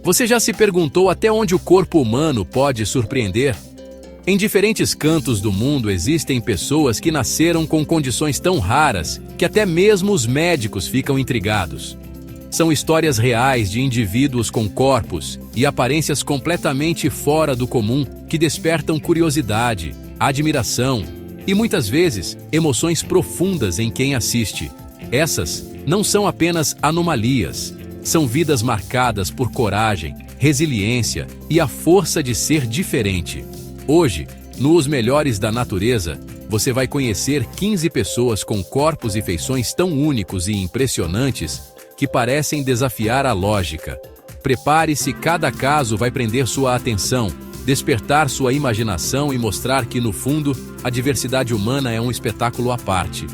Você já se perguntou até onde o corpo humano pode surpreender? Em diferentes cantos do mundo existem pessoas que nasceram com condições tão raras que até mesmo os médicos ficam intrigados. São histórias reais de indivíduos com corpos e aparências completamente fora do comum que despertam curiosidade, admiração e muitas vezes emoções profundas em quem assiste. Essas não são apenas anomalias, são vidas marcadas por coragem, resiliência e a força de ser diferente. Hoje, no Os Melhores da Natureza, você vai conhecer 15 pessoas com corpos e feições tão únicos e impressionantes que parecem desafiar a lógica. Prepare-se, cada caso vai prender sua atenção, despertar sua imaginação e mostrar que, no fundo, a diversidade humana é um espetáculo à parte.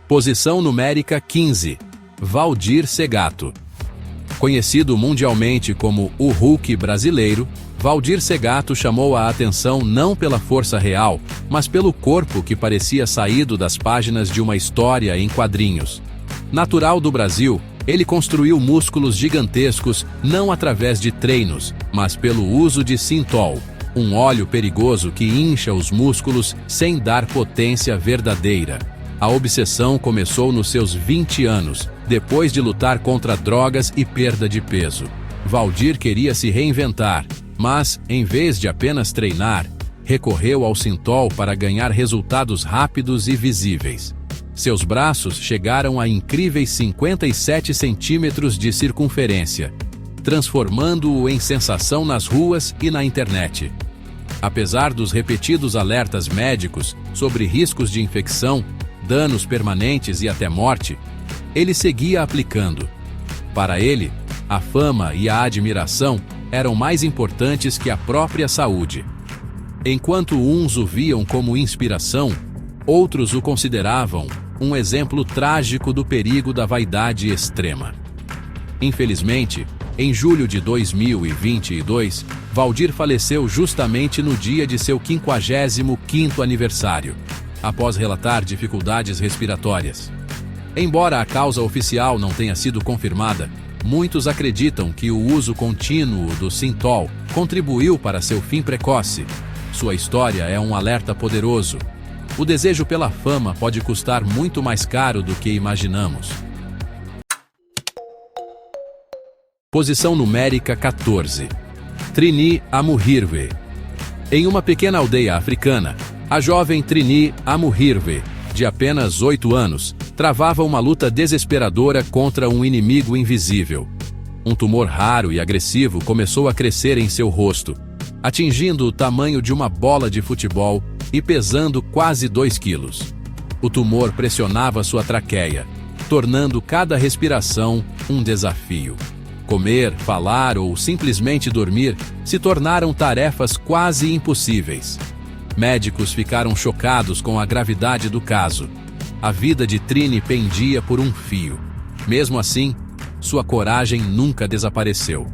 Posição numérica 15. Valdir Segato. Conhecido mundialmente como o Hulk brasileiro, Valdir Segato chamou a atenção não pela força real, mas pelo corpo que parecia saído das páginas de uma história em quadrinhos. Natural do Brasil, ele construiu músculos gigantescos não através de treinos, mas pelo uso de Synthol, um óleo perigoso que incha os músculos sem dar potência verdadeira. A obsessão começou nos seus 20 anos, depois de lutar contra drogas e perda de peso. Valdir queria se reinventar, mas, em vez de apenas treinar, recorreu ao Synthol para ganhar resultados rápidos e visíveis. Seus braços chegaram a incríveis 57 centímetros de circunferência, transformando-o em sensação nas ruas e na internet. Apesar dos repetidos alertas médicos sobre riscos de infecção, danos permanentes e até morte, ele seguia aplicando. Para ele, a fama e a admiração eram mais importantes que a própria saúde. Enquanto uns o viam como inspiração, outros o consideravam um exemplo trágico do perigo da vaidade extrema. Infelizmente, em julho de 2022, Valdir faleceu justamente no dia de seu 55º aniversário, após relatar dificuldades respiratórias. Embora a causa oficial não tenha sido confirmada, muitos acreditam que o uso contínuo do Synthol contribuiu para seu fim precoce. Sua história é um alerta poderoso. O desejo pela fama pode custar muito mais caro do que imaginamos. Posição numérica 14. Trini Amuhirve. Em uma pequena aldeia africana, a jovem Trini Amuhirve, de apenas 8 anos, travava uma luta desesperadora contra um inimigo invisível. Um tumor raro e agressivo começou a crescer em seu rosto, atingindo o tamanho de uma bola de futebol e pesando quase 2 quilos. O tumor pressionava sua traqueia, tornando cada respiração um desafio. Comer, falar ou simplesmente dormir se tornaram tarefas quase impossíveis. Médicos ficaram chocados com a gravidade do caso. A vida de Trini pendia por um fio. Mesmo assim, sua coragem nunca desapareceu.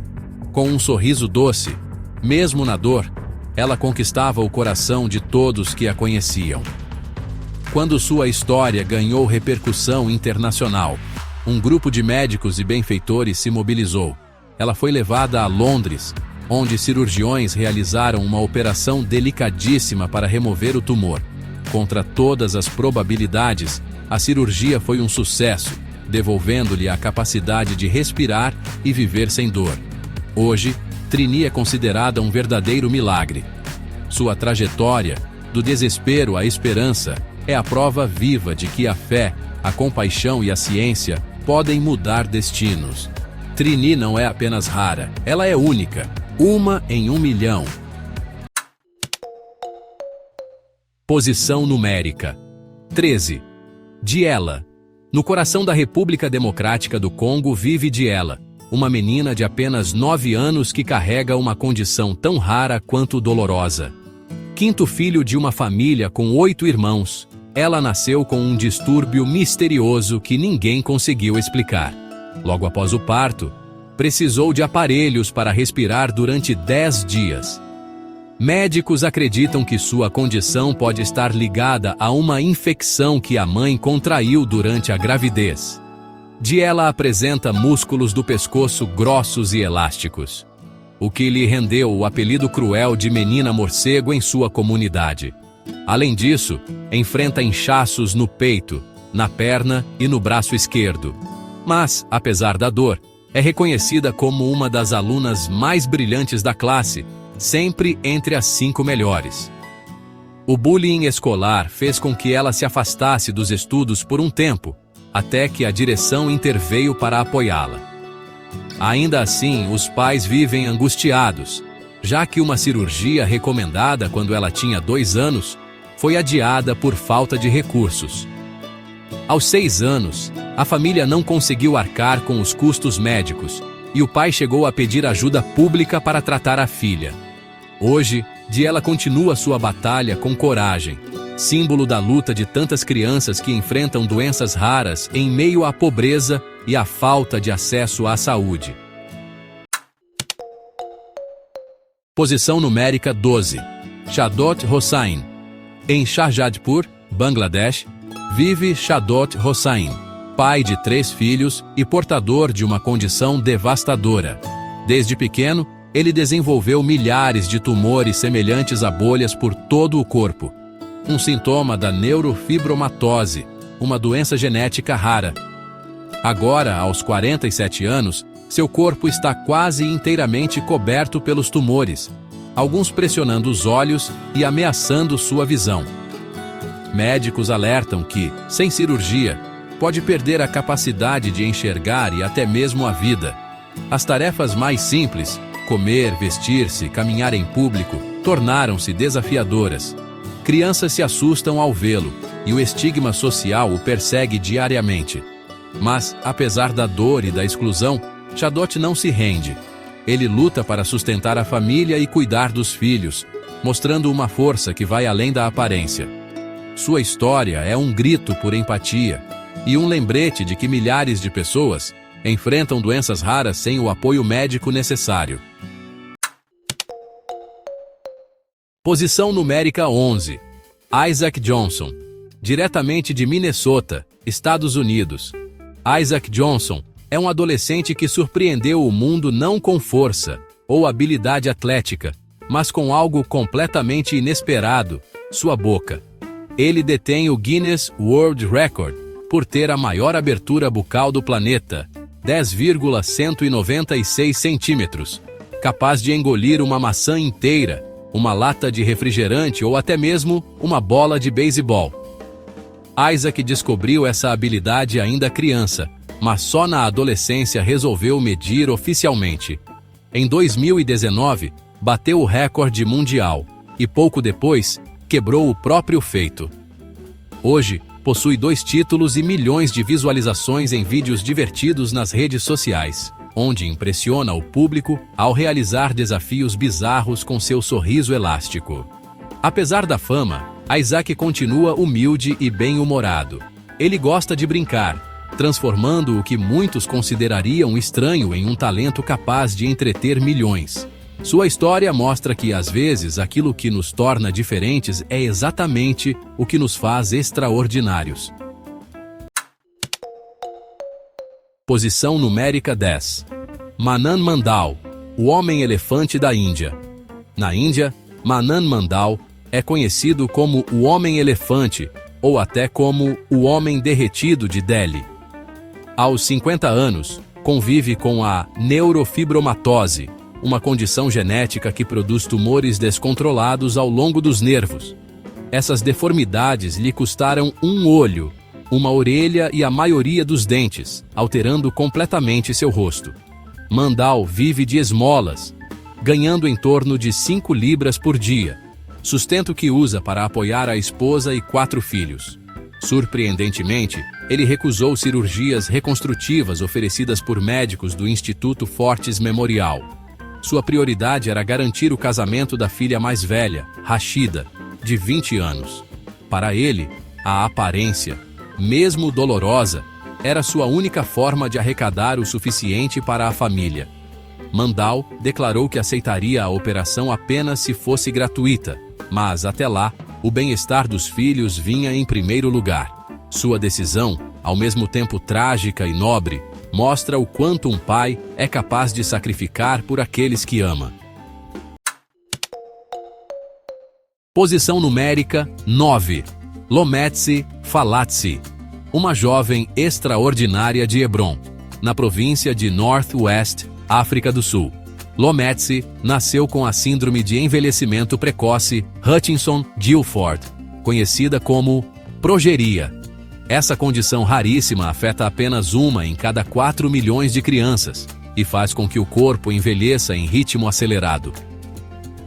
Com um sorriso doce, mesmo na dor, ela conquistava o coração de todos que a conheciam. Quando sua história ganhou repercussão internacional, um grupo de médicos e benfeitores se mobilizou. Ela foi levada a Londres, onde cirurgiões realizaram uma operação delicadíssima para remover o tumor. Contra todas as probabilidades, a cirurgia foi um sucesso, devolvendo-lhe a capacidade de respirar e viver sem dor. Hoje, Trini é considerada um verdadeiro milagre. Sua trajetória, do desespero à esperança, é a prova viva de que a fé, a compaixão e a ciência podem mudar destinos. Trini não é apenas rara, ela é única. Uma em 1 milhão. Posição numérica 13. Diela. No coração da República Democrática do Congo vive Diela, uma menina de apenas 9 anos que carrega uma condição tão rara quanto dolorosa. Quinto filho de uma família com 8 irmãos, ela nasceu com um distúrbio misterioso que ninguém conseguiu explicar. Logo após o parto, precisou de aparelhos para respirar durante 10 dias. Médicos acreditam que sua condição pode estar ligada a uma infecção que a mãe contraiu durante a gravidez. Diela apresenta músculos do pescoço grossos e elásticos, o que lhe rendeu o apelido cruel de menina morcego em sua comunidade. Além disso, enfrenta inchaços no peito, na perna e no braço esquerdo. Mas, apesar da dor, é reconhecida como uma das alunas mais brilhantes da classe, sempre entre as 5 melhores. O bullying escolar fez com que ela se afastasse dos estudos por um tempo, até que a direção interveio para apoiá-la. Ainda assim, os pais vivem angustiados, já que uma cirurgia recomendada quando ela tinha 2 anos foi adiada por falta de recursos. Aos 6 anos, a família não conseguiu arcar com os custos médicos e o pai chegou a pedir ajuda pública para tratar a filha. Hoje, Diela continua sua batalha com coragem, símbolo da luta de tantas crianças que enfrentam doenças raras em meio à pobreza e à falta de acesso à saúde. Posição numérica 12. Shadot Hossain. Em Shahjadpur, Bangladesh, vive Shadot Hossain, pai de 3 filhos e portador de uma condição devastadora. Desde pequeno, ele desenvolveu milhares de tumores semelhantes a bolhas por todo o corpo, um sintoma da neurofibromatose, uma doença genética rara. Agora, aos 47 anos, seu corpo está quase inteiramente coberto pelos tumores, alguns pressionando os olhos e ameaçando sua visão. Médicos alertam que, sem cirurgia, pode perder a capacidade de enxergar e até mesmo a vida. As tarefas mais simples, comer, vestir-se, caminhar em público, tornaram-se desafiadoras. Crianças se assustam ao vê-lo, e o estigma social o persegue diariamente. Mas, apesar da dor e da exclusão, Shadot não se rende. Ele luta para sustentar a família e cuidar dos filhos, mostrando uma força que vai além da aparência. Sua história é um grito por empatia e um lembrete de que milhares de pessoas enfrentam doenças raras sem o apoio médico necessário. Posição numérica 11. Isaac Johnson. Diretamente de Minnesota, Estados Unidos. Isaac Johnson é um adolescente que surpreendeu o mundo não com força ou habilidade atlética, mas com algo completamente inesperado: sua boca. Ele detém o Guinness World Record por ter a maior abertura bucal do planeta, 10,196 centímetros, capaz de engolir uma maçã inteira, uma lata de refrigerante ou até mesmo uma bola de beisebol. Isaac descobriu essa habilidade ainda criança, mas só na adolescência resolveu medir oficialmente. Em 2019, bateu o recorde mundial e pouco depois quebrou o próprio feito. Hoje, possui 2 títulos e milhões de visualizações em vídeos divertidos nas redes sociais, onde impressiona o público ao realizar desafios bizarros com seu sorriso elástico. Apesar da fama, Isaac continua humilde e bem-humorado. Ele gosta de brincar, transformando o que muitos considerariam estranho em um talento capaz de entreter milhões. Sua história mostra que, às vezes, aquilo que nos torna diferentes é exatamente o que nos faz extraordinários. Posição numérica 10. Manan Mandal, o homem-elefante da Índia. Na Índia, Manan Mandal é conhecido como o homem-elefante ou até como o homem derretido de Delhi. Aos 50 anos, convive com a neurofibromatose, uma condição genética que produz tumores descontrolados ao longo dos nervos. Essas deformidades lhe custaram um olho, uma orelha e a maioria dos dentes, alterando completamente seu rosto. Mandal vive de esmolas, ganhando em torno de 5 libras por dia, sustento que usa para apoiar a esposa e 4 filhos. Surpreendentemente, ele recusou cirurgias reconstrutivas oferecidas por médicos do Instituto Fortis Memorial. Sua prioridade era garantir o casamento da filha mais velha, Rashida, de 20 anos. Para ele, a aparência, mesmo dolorosa, era sua única forma de arrecadar o suficiente para a família. Mandal declarou que aceitaria a operação apenas se fosse gratuita, mas até lá, o bem-estar dos filhos vinha em primeiro lugar. Sua decisão ao mesmo tempo trágica e nobre, mostra o quanto um pai é capaz de sacrificar por aqueles que ama. Posição numérica 9. Lometse Falatse, uma jovem extraordinária de Hebron, na província de Northwest, África do Sul. Lometse nasceu com a síndrome de envelhecimento precoce Hutchinson-Gilford, conhecida como progeria. Essa condição raríssima afeta apenas 1 em cada 4 milhões de crianças e faz com que o corpo envelheça em ritmo acelerado.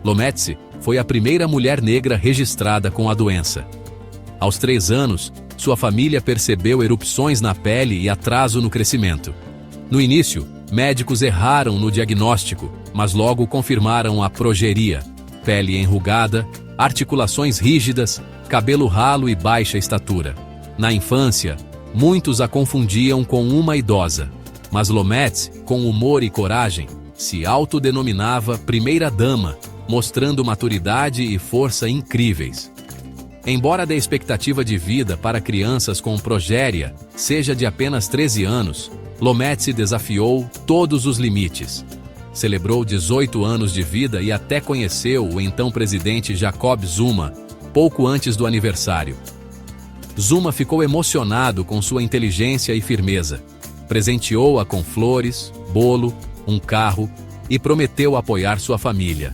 Lometse foi a primeira mulher negra registrada com a doença. Aos 3 anos, sua família percebeu erupções na pele e atraso no crescimento. No início, médicos erraram no diagnóstico, mas logo confirmaram a progeria: pele enrugada, articulações rígidas, cabelo ralo e baixa estatura. Na infância, muitos a confundiam com uma idosa, mas Lometse, com humor e coragem, se autodenominava primeira-dama, mostrando maturidade e força incríveis. Embora a expectativa de vida para crianças com progéria seja de apenas 13 anos, Lometse desafiou todos os limites. Celebrou 18 anos de vida e até conheceu o então presidente Jacob Zuma, pouco antes do aniversário. Zuma ficou emocionado com sua inteligência e firmeza. Presenteou-a com flores, bolo, um carro e prometeu apoiar sua família.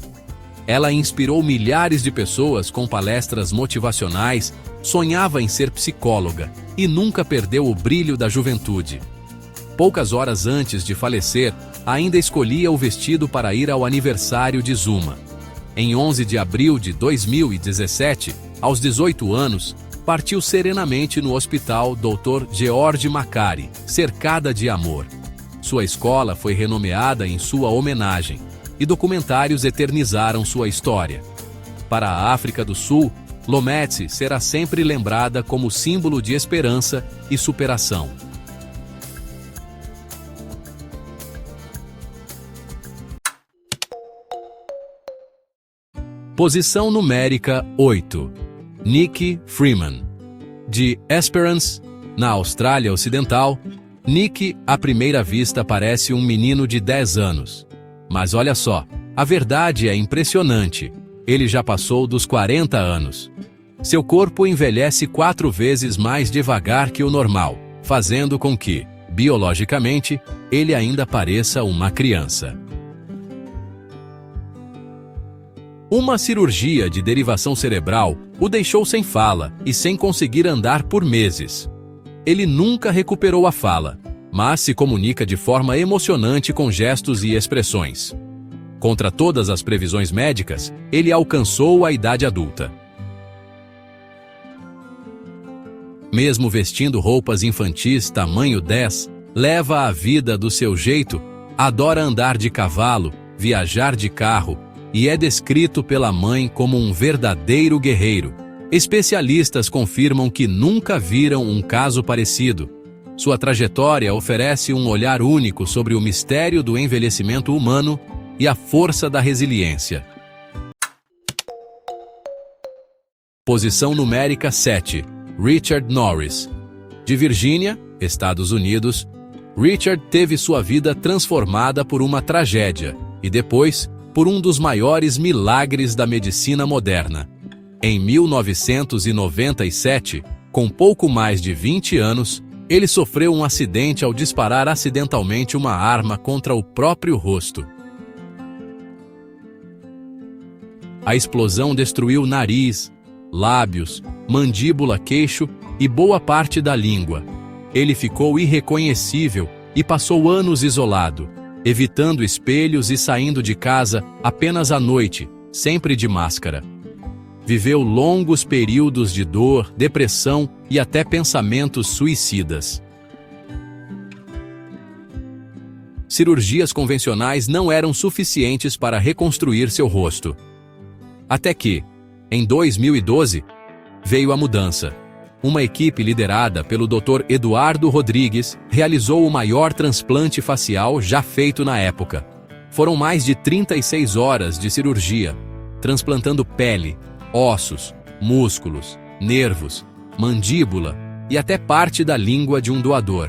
Ela inspirou milhares de pessoas com palestras motivacionais, sonhava em ser psicóloga e nunca perdeu o brilho da juventude. Poucas horas antes de falecer, ainda escolhia o vestido para ir ao aniversário de Zuma. Em 11 de abril de 2017, aos 18 anos, partiu serenamente no hospital Dr. George Macari, cercada de amor. Sua escola foi renomeada em sua homenagem, e documentários eternizaram sua história. Para a África do Sul, Lometse será sempre lembrada como símbolo de esperança e superação. Posição numérica 8. Nikki Freeman. De Esperance, na Austrália Ocidental, Nikki, à primeira vista, parece um menino de 10 anos. Mas olha só, a verdade é impressionante. Ele já passou dos 40 anos. Seu corpo envelhece 4 vezes mais devagar que o normal, fazendo com que, biologicamente, ele ainda pareça uma criança. Uma cirurgia de derivação cerebral o deixou sem fala e sem conseguir andar por meses. Ele nunca recuperou a fala, mas se comunica de forma emocionante com gestos e expressões. Contra todas as previsões médicas, ele alcançou a idade adulta. Mesmo vestindo roupas infantis tamanho 10, leva a vida do seu jeito, adora andar de cavalo, viajar de carro e é descrito pela mãe como um verdadeiro guerreiro. Especialistas confirmam que nunca viram um caso parecido. Sua trajetória oferece um olhar único sobre o mistério do envelhecimento humano e a força da resiliência. Posição numérica 7. Richard Norris. De Virgínia, Estados Unidos, Richard teve sua vida transformada por uma tragédia e depois por um dos maiores milagres da medicina moderna. Em 1997, com pouco mais de 20 anos, ele sofreu um acidente ao disparar acidentalmente uma arma contra o próprio rosto. A explosão destruiu nariz, lábios, mandíbula, queixo e boa parte da língua. Ele ficou irreconhecível e passou anos isolado, evitando espelhos e saindo de casa apenas à noite, sempre de máscara. Viveu longos períodos de dor, depressão e até pensamentos suicidas. Cirurgias convencionais não eram suficientes para reconstruir seu rosto. Até que, em 2012, veio a mudança. Uma equipe liderada pelo Dr. Eduardo Rodrigues realizou o maior transplante facial já feito na época. Foram mais de 36 horas de cirurgia, transplantando pele, ossos, músculos, nervos, mandíbula e até parte da língua de um doador.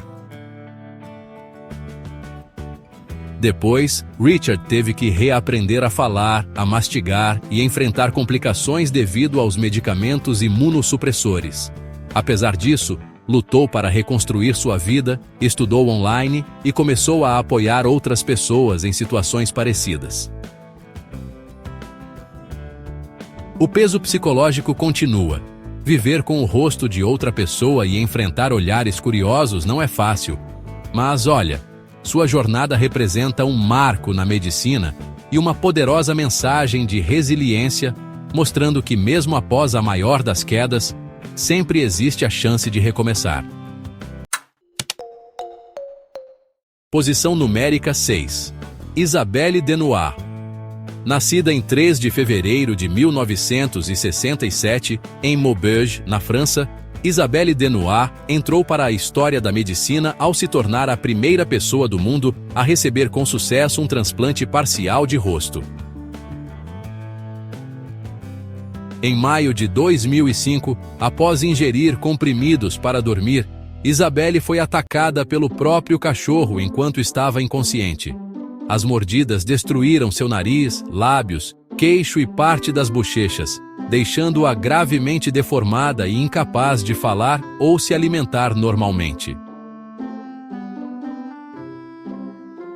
Depois, Richard teve que reaprender a falar, a mastigar e enfrentar complicações devido aos medicamentos imunossupressores. Apesar disso, lutou para reconstruir sua vida, estudou online e começou a apoiar outras pessoas em situações parecidas. O peso psicológico continua. Viver com o rosto de outra pessoa e enfrentar olhares curiosos não é fácil. Mas olha, sua jornada representa um marco na medicina e uma poderosa mensagem de resiliência, mostrando que mesmo após a maior das quedas, sempre existe a chance de recomeçar. Posição numérica 6. Isabelle Denoir. Nascida em 3 de fevereiro de 1967, em Maubeuge, na França, Isabelle Denoir entrou para a história da medicina ao se tornar a primeira pessoa do mundo a receber com sucesso um transplante parcial de rosto. Em maio de 2005, após ingerir comprimidos para dormir, Isabelle foi atacada pelo próprio cachorro enquanto estava inconsciente. As mordidas destruíram seu nariz, lábios, queixo e parte das bochechas, deixando-a gravemente deformada e incapaz de falar ou se alimentar normalmente.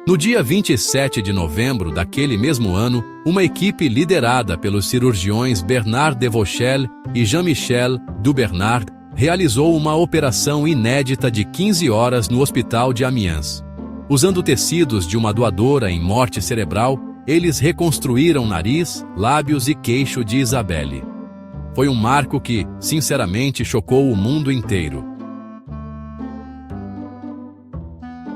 No dia 27 de novembro daquele mesmo ano, uma equipe liderada pelos cirurgiões Bernard Devauchel e Jean-Michel Dubernard realizou uma operação inédita de 15 horas no hospital de Amiens. Usando tecidos de uma doadora em morte cerebral, eles reconstruíram nariz, lábios e queixo de Isabelle. Foi um marco que, sinceramente, chocou o mundo inteiro.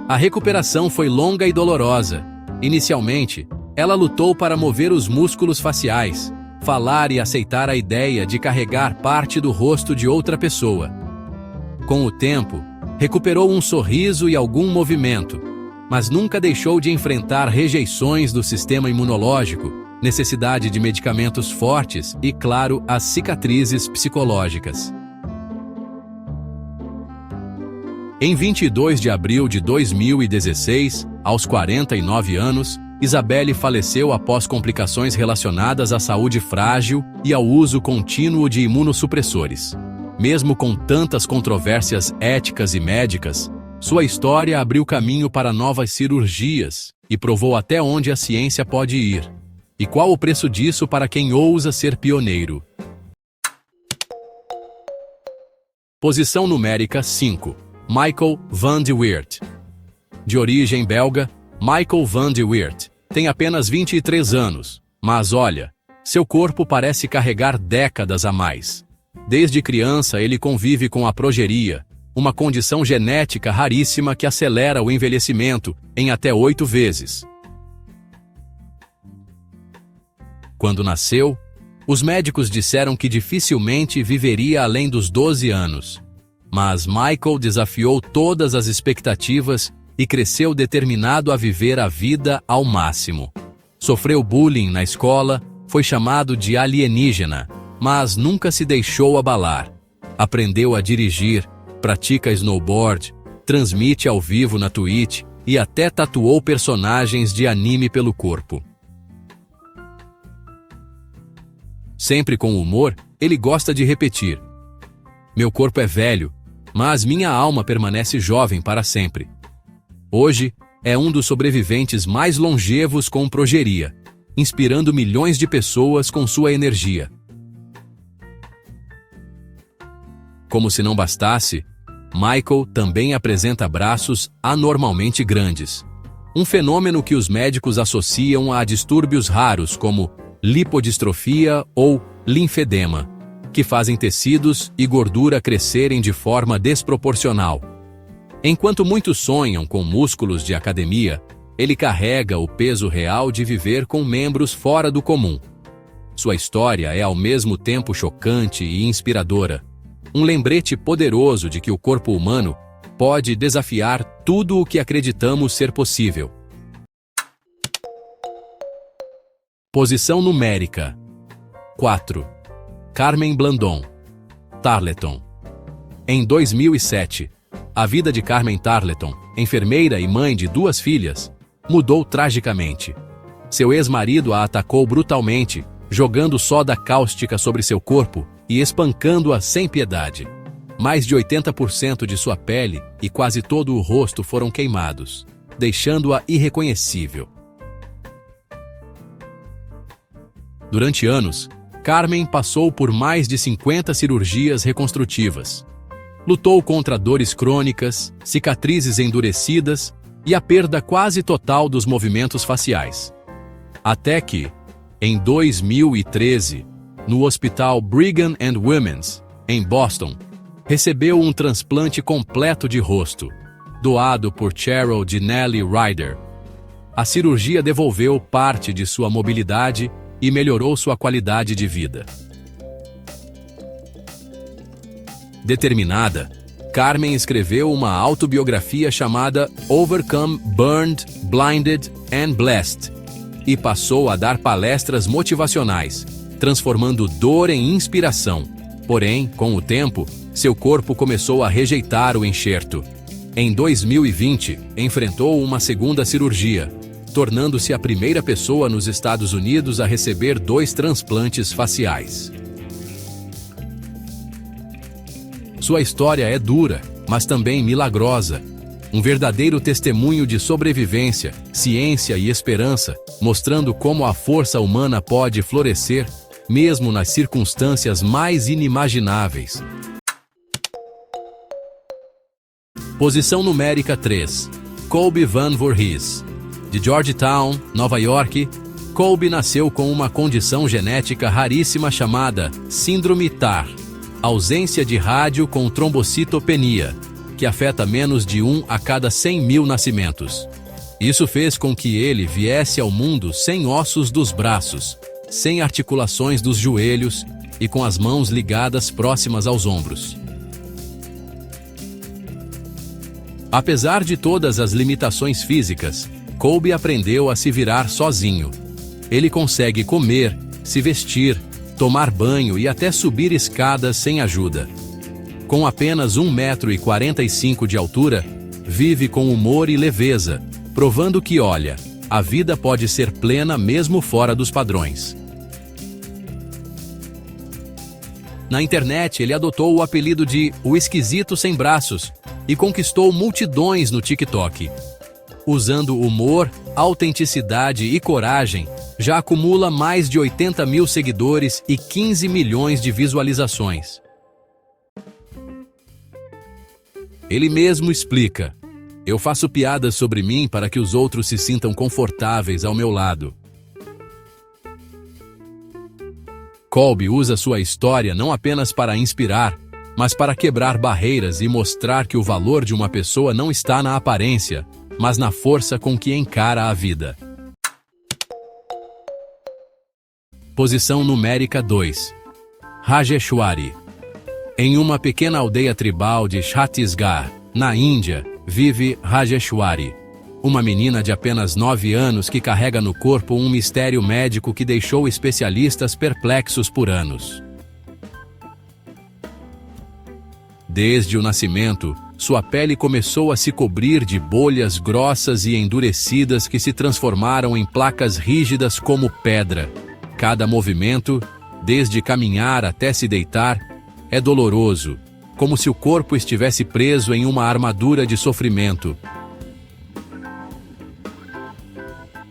A recuperação foi longa e dolorosa. Inicialmente, ela lutou para mover os músculos faciais, falar e aceitar a ideia de carregar parte do rosto de outra pessoa. Com o tempo, recuperou um sorriso e algum movimento, mas nunca deixou de enfrentar rejeições do sistema imunológico, necessidade de medicamentos fortes e, claro, as cicatrizes psicológicas. Em 22 de abril de 2016, aos 49 anos, Isabelle faleceu após complicações relacionadas à saúde frágil e ao uso contínuo de imunossupressores. Mesmo com tantas controvérsias éticas e médicas, sua história abriu caminho para novas cirurgias e provou até onde a ciência pode ir. E qual o preço disso para quem ousa ser pioneiro? Posição numérica 5. Michael van de Weert. De origem belga, Michael van de Weert tem apenas 23 anos, mas olha, seu corpo parece carregar décadas a mais. Desde criança ele convive com a progeria, uma condição genética raríssima que acelera o envelhecimento em até 8 vezes. Quando nasceu, os médicos disseram que dificilmente viveria além dos 12 anos. Mas Michael desafiou todas as expectativas e cresceu determinado a viver a vida ao máximo. Sofreu bullying na escola, foi chamado de alienígena, mas nunca se deixou abalar. Aprendeu a dirigir, pratica snowboard, transmite ao vivo na Twitch e até tatuou personagens de anime pelo corpo. Sempre com humor, ele gosta de repetir: "Meu corpo é velho, mas minha alma permanece jovem para sempre." Hoje, é um dos sobreviventes mais longevos com progeria, inspirando milhões de pessoas com sua energia. Como se não bastasse, Michael também apresenta braços anormalmente grandes. Um fenômeno que os médicos associam a distúrbios raros como lipodistrofia ou linfedema, que fazem tecidos e gordura crescerem de forma desproporcional. Enquanto muitos sonham com músculos de academia, ele carrega o peso real de viver com membros fora do comum. Sua história é ao mesmo tempo chocante e inspiradora. Um lembrete poderoso de que o corpo humano pode desafiar tudo o que acreditamos ser possível. Posição numérica 4. Carmen Blandon. Tarleton. Em 2007, a vida de Carmen Tarleton, enfermeira e mãe de 2 filhas, mudou tragicamente. Seu ex-marido a atacou brutalmente, jogando soda cáustica sobre seu corpo e espancando-a sem piedade. Mais de 80% de sua pele e quase todo o rosto foram queimados, deixando-a irreconhecível. Durante anos, Carmen passou por mais de 50 cirurgias reconstrutivas. Lutou contra dores crônicas, cicatrizes endurecidas e a perda quase total dos movimentos faciais. Até que, em 2013, no Hospital Brigham and Women's, em Boston, recebeu um transplante completo de rosto, doado por Cheryl Dinelli Ryder. A cirurgia devolveu parte de sua mobilidade e melhorou sua qualidade de vida. Determinada, Carmen escreveu uma autobiografia chamada Overcome Burned, Blinded and Blessed e passou a dar palestras motivacionais, transformando dor em inspiração. Porém, com o tempo, seu corpo começou a rejeitar o enxerto. Em 2020, enfrentou uma segunda cirurgia, tornando-se a primeira pessoa nos Estados Unidos a receber 2 transplantes faciais. Sua história é dura, mas também milagrosa. Um verdadeiro testemunho de sobrevivência, ciência e esperança, mostrando como a força humana pode florescer, mesmo nas circunstâncias mais inimagináveis. Posição numérica 3. Colby Van Voorhees. De Georgetown, Nova York, Colby nasceu com uma condição genética raríssima chamada Síndrome TAR, ausência de rádio com trombocitopenia, que afeta menos de 1 a cada 100 mil nascimentos. Isso fez com que ele viesse ao mundo sem ossos dos braços, sem articulações dos joelhos e com as mãos ligadas próximas aos ombros. Apesar de todas as limitações físicas, Colby aprendeu a se virar sozinho. Ele consegue comer, se vestir, tomar banho e até subir escadas sem ajuda. Com apenas 1,45 m de altura, vive com humor e leveza, provando que, olha, a vida pode ser plena mesmo fora dos padrões. Na internet, ele adotou o apelido de O Esquisito Sem Braços e conquistou multidões no TikTok. Usando humor, autenticidade e coragem, já acumula mais de 80 mil seguidores e 15 milhões de visualizações. Ele mesmo explica: "Eu faço piadas sobre mim para que os outros se sintam confortáveis ao meu lado." Colby usa sua história não apenas para inspirar, mas para quebrar barreiras e mostrar que o valor de uma pessoa não está na aparência, mas na força com que encara a vida. Posição numérica 2. Rajeshwari. Em uma pequena aldeia tribal de Chhattisgarh, na Índia, vive Rajeshwari, uma menina de apenas 9 anos que carrega no corpo um mistério médico que deixou especialistas perplexos por anos. Desde o nascimento, sua pele começou a se cobrir de bolhas grossas e endurecidas que se transformaram em placas rígidas como pedra. Cada movimento, desde caminhar até se deitar, é doloroso, como se o corpo estivesse preso em uma armadura de sofrimento.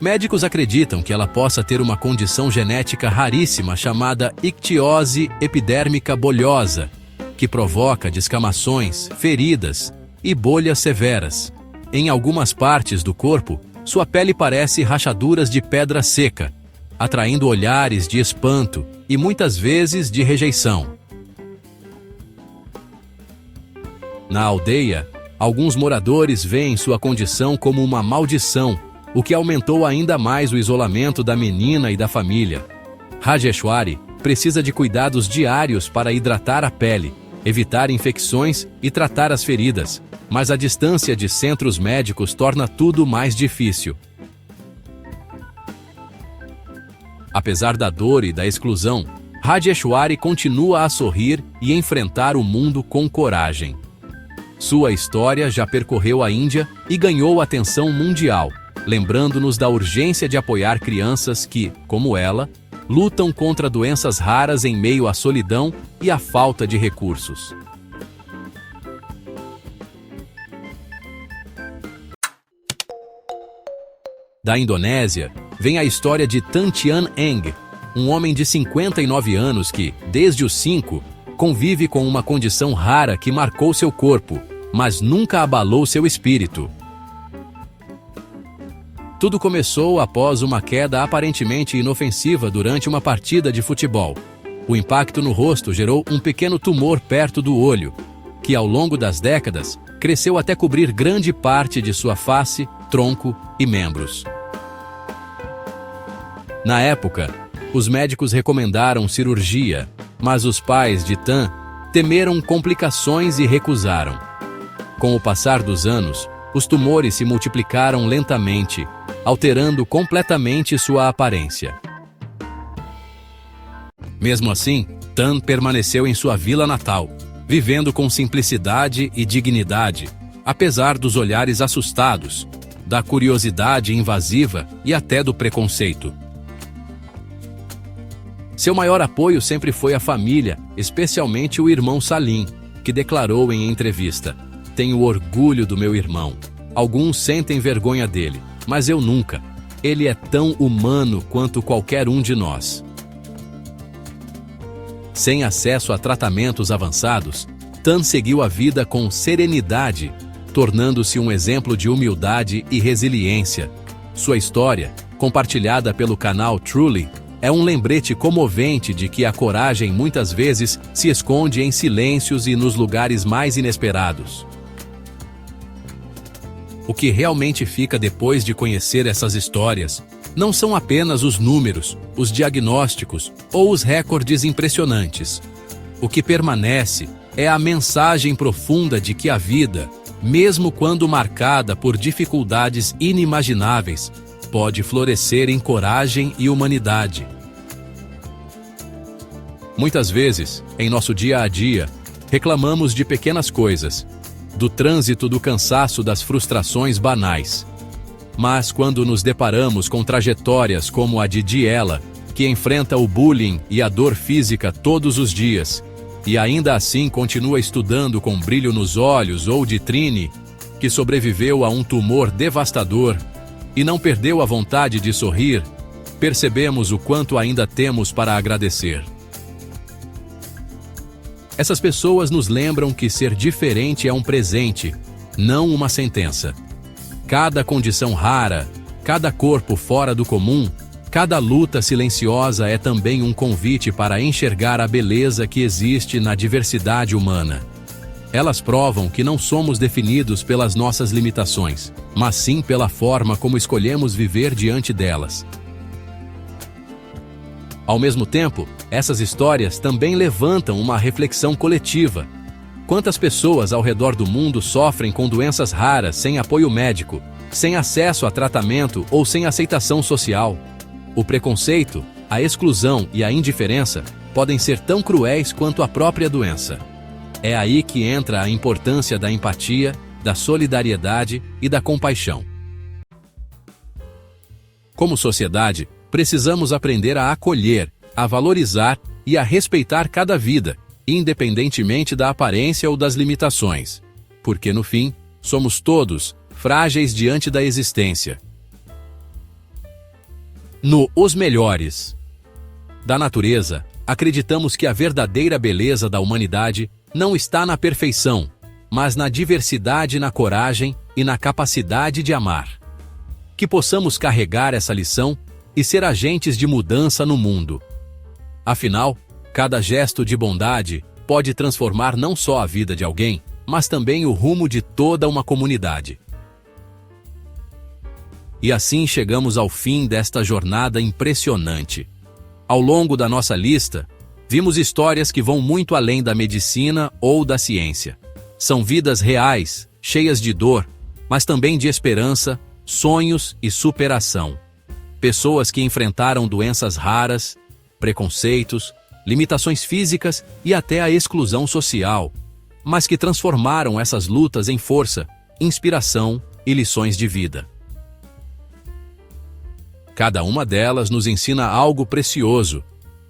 Médicos acreditam que ela possa ter uma condição genética raríssima chamada ictiose epidérmica bolhosa, que provoca descamações, feridas e bolhas severas. Em algumas partes do corpo, sua pele parece rachaduras de pedra seca, atraindo olhares de espanto e muitas vezes de rejeição. Na aldeia, alguns moradores veem sua condição como uma maldição, o que aumentou ainda mais o isolamento da menina e da família. Rajeshwari precisa de cuidados diários para hidratar a pele, evitar infecções e tratar as feridas, mas a distância de centros médicos torna tudo mais difícil. Apesar da dor e da exclusão, Rajeshwari continua a sorrir e enfrentar o mundo com coragem. Sua história já percorreu a Índia e ganhou atenção mundial, lembrando-nos da urgência de apoiar crianças que, como ela, lutam contra doenças raras em meio à solidão e à falta de recursos. Da Indonésia, vem a história de Tan Tian Eng, um homem de 59 anos que, desde os 5, convive com uma condição rara que marcou seu corpo, mas nunca abalou seu espírito. Tudo começou após uma queda aparentemente inofensiva durante uma partida de futebol. O impacto no rosto gerou um pequeno tumor perto do olho, que ao longo das décadas cresceu até cobrir grande parte de sua face, tronco e membros. Na época, os médicos recomendaram cirurgia, mas os pais de Tan temeram complicações e recusaram. Com o passar dos anos, os tumores se multiplicaram lentamente, alterando completamente sua aparência. Mesmo assim, Tan permaneceu em sua vila natal, vivendo com simplicidade e dignidade, apesar dos olhares assustados, da curiosidade invasiva e até do preconceito. Seu maior apoio sempre foi a família, especialmente o irmão Salim, que declarou em entrevista: "Tenho orgulho do meu irmão. Alguns sentem vergonha dele, mas eu nunca. Ele é tão humano quanto qualquer um de nós." Sem acesso a tratamentos avançados, Tan seguiu a vida com serenidade, tornando-se um exemplo de humildade e resiliência. Sua história, compartilhada pelo canal Truly, é um lembrete comovente de que a coragem muitas vezes se esconde em silêncios e nos lugares mais inesperados. O que realmente fica depois de conhecer essas histórias não são apenas os números, os diagnósticos ou os recordes impressionantes. O que permanece é a mensagem profunda de que a vida, mesmo quando marcada por dificuldades inimagináveis, pode florescer em coragem e humanidade. Muitas vezes, em nosso dia a dia, reclamamos de pequenas coisas, do trânsito do cansaço das frustrações banais. Mas quando nos deparamos com trajetórias como a de Diela, que enfrenta o bullying e a dor física todos os dias, e ainda assim continua estudando com brilho nos olhos, ou de Trini, que sobreviveu a um tumor devastador e não perdeu a vontade de sorrir, percebemos o quanto ainda temos para agradecer. Essas pessoas nos lembram que ser diferente é um presente, não uma sentença. Cada condição rara, cada corpo fora do comum, cada luta silenciosa é também um convite para enxergar a beleza que existe na diversidade humana. Elas provam que não somos definidos pelas nossas limitações, mas sim pela forma como escolhemos viver diante delas. Ao mesmo tempo, essas histórias também levantam uma reflexão coletiva. Quantas pessoas ao redor do mundo sofrem com doenças raras sem apoio médico, sem acesso a tratamento ou sem aceitação social? O preconceito, a exclusão e a indiferença podem ser tão cruéis quanto a própria doença. É aí que entra a importância da empatia, da solidariedade e da compaixão. Como sociedade, precisamos aprender a acolher, a valorizar e a respeitar cada vida, independentemente da aparência ou das limitações. Porque, no fim, somos todos frágeis diante da existência. No Os Melhores da Natureza, acreditamos que a verdadeira beleza da humanidade não está na perfeição, mas na diversidade, na coragem e na capacidade de amar. Que possamos carregar essa lição e ser agentes de mudança no mundo. Afinal, cada gesto de bondade pode transformar não só a vida de alguém, mas também o rumo de toda uma comunidade. E assim chegamos ao fim desta jornada impressionante. Ao longo da nossa lista, vimos histórias que vão muito além da medicina ou da ciência. São vidas reais, cheias de dor, mas também de esperança, sonhos e superação. Pessoas que enfrentaram doenças raras, preconceitos, limitações físicas e até a exclusão social, mas que transformaram essas lutas em força, inspiração e lições de vida. Cada uma delas nos ensina algo precioso,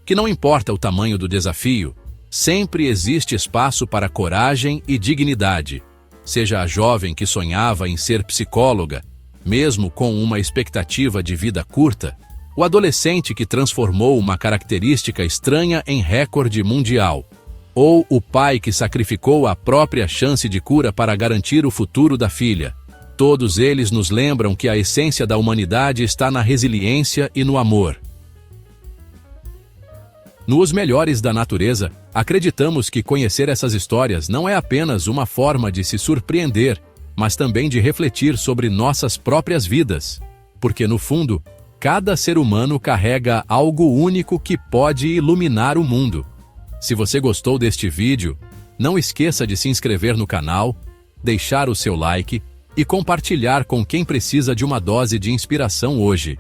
que não importa o tamanho do desafio, sempre existe espaço para coragem e dignidade, seja a jovem que sonhava em ser psicóloga, mesmo com uma expectativa de vida curta, o adolescente que transformou uma característica estranha em recorde mundial, ou o pai que sacrificou a própria chance de cura para garantir o futuro da filha. Todos eles nos lembram que a essência da humanidade está na resiliência e no amor. Nos Melhores da Natureza, acreditamos que conhecer essas histórias não é apenas uma forma de se surpreender, mas também de refletir sobre nossas próprias vidas. Porque, no fundo, cada ser humano carrega algo único que pode iluminar o mundo. Se você gostou deste vídeo, não esqueça de se inscrever no canal, deixar o seu like e compartilhar com quem precisa de uma dose de inspiração hoje.